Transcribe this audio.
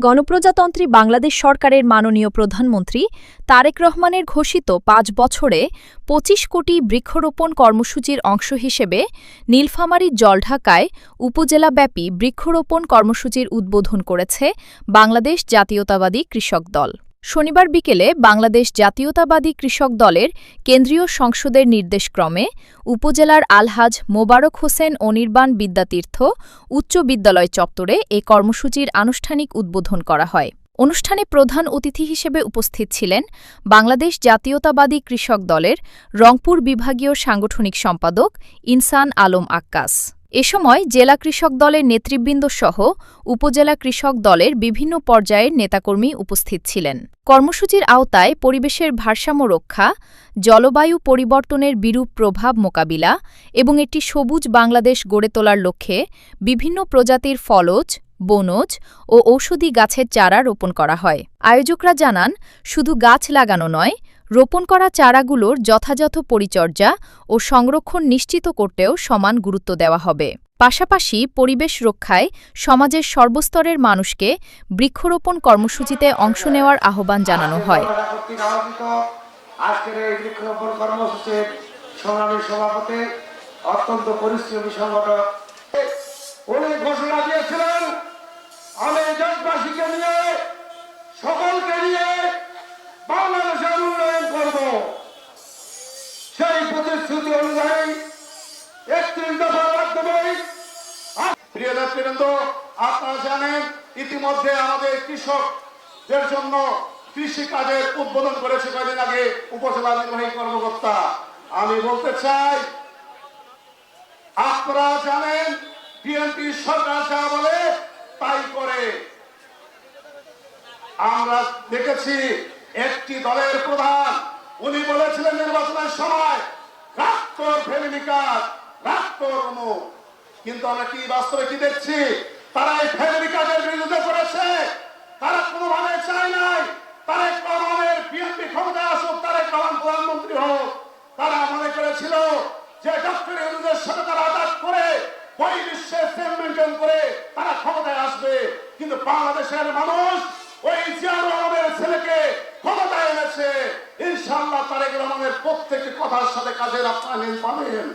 গণপ্রজাতন্ত্রী বাংলাদেশ সরকারের মাননীয় প্রধানমন্ত্রী তারেক রহমানের ঘোষিত ৫ বছরে ২৫ কোটি বৃক্ষরোপণ কর্মসূচির অংশ হিসেবে নীলফামারীর জলঢাকায় উপজেলাব্যাপী বৃক্ষরোপণ কর্মসূচির উদ্বোধন করেছে বাংলাদেশ জাতীয়তাবাদী কৃষক দল। শনিবার বিকেলে বাংলাদেশ জাতীয়তাবাদী কৃষক দলের কেন্দ্রীয় সংসদের নির্দেশক্রমে উপজেলার আলহাজ মোবারক হোসেন অনির্বাণ বিদ্যাতীর্থ উচ্চ বিদ্যালয় চত্বরে এ কর্মসূচির আনুষ্ঠানিক উদ্বোধন করা হয়। অনুষ্ঠানে প্রধান অতিথি হিসেবে উপস্থিত ছিলেন বাংলাদেশ জাতীয়তাবাদী কৃষক দলের রংপুর বিভাগীয় সাংগঠনিক সম্পাদক ইনসান আলম আক্কাস। এ সময় জেলা কৃষক দলের নেতৃবৃন্দসহ উপজেলা কৃষক দলের বিভিন্ন পর্যায়ের নেতাকর্মী উপস্থিত ছিলেন। কর্মসূচির আওতায় পরিবেশের ভারসাম্য রক্ষা, জলবায়ু পরিবর্তনের বিরূপ প্রভাব মোকাবিলা এবং একটি সবুজ বাংলাদেশ গড়ে তোলার লক্ষ্যে বিভিন্ন প্রজাতির ফলজ, বনজ ও ঔষধি গাছের চারা রোপণ করা হয়। আয়োজকরা জানান, শুধু গাছ লাগানো নয়, রোপণ করা চারাগুলোর যথাযথ পরিচর্যা ও সংরক্ষণ নিশ্চিত করতেও সমান গুরুত্ব দেওয়া হবে। পাশাপাশি পরিবেশ রক্ষায় সমাজের সর্বস্তরের মানুষকে বৃক্ষরোপণ কর্মসূচিতে অংশ নেওয়ার আহ্বান জানানো হয়। আজকের এই বৃক্ষরোপণ কর্মসূচির সংগ্রামী সভাপতি, অত্যন্ত পরিশ্রমী সংগঠক, উনি ঘোষণা দিয়েছিলেন, আমি দেশবাসীকে নিয়ে, সকলকে নিয়ে বাংলাদেশের উন্নয়ন করব। সেই প্রতিশ্রুতি অনুযায়ী ৩১ দফার মাধ্যমে, প্রিয় নেতৃবৃন্দ, আপনারা জানেন ইতিমধ্যে আমাদের কৃষকদের জন্য কৃষি কাজের উদ্বোধন করেছে কয়েকদিন আগে উপজেলা নির্বাহী কর্মকর্তা। আমি বলতে চাই, আপনারা জানেন বিএনপি সরকার যা বলে তাই করে। আমরা দেখেছি একটি দলের প্রধান, উনি বলেছিলেন নির্বাচনের সময় রাক্তর ফ্যামিলি কার্ড, রাক্তর অমুক, কিন্তু আমরা কি বাস্তবে কি দেখছি? তারা এই ফ্যামিলি কার্ডের বিরুদ্ধে করেছে। তারা কোনোভাবে চায় নাই তারেক রহমানের বিএনপি ক্ষমতায় আসুক, তারেক রহমান প্রধানমন্ত্রী হোক। তারা মনে করেছিল যে ডক্টর ইউনূসের সাথে তারা আঘাত করে বহির্বিশ্বে সেম মেনটেন করে তারা ক্ষমতায় আসবে। কিন্তু বাংলাদেশের মানুষ ওই জিয়াউর রহমানের ছেলেকে ক্ষমতায় এনেছে। ইনশাআল্লাহ তারেক রহমানের প্রত্যেকটি কথার সাথে কাজের আপনারা মিল পাবেন।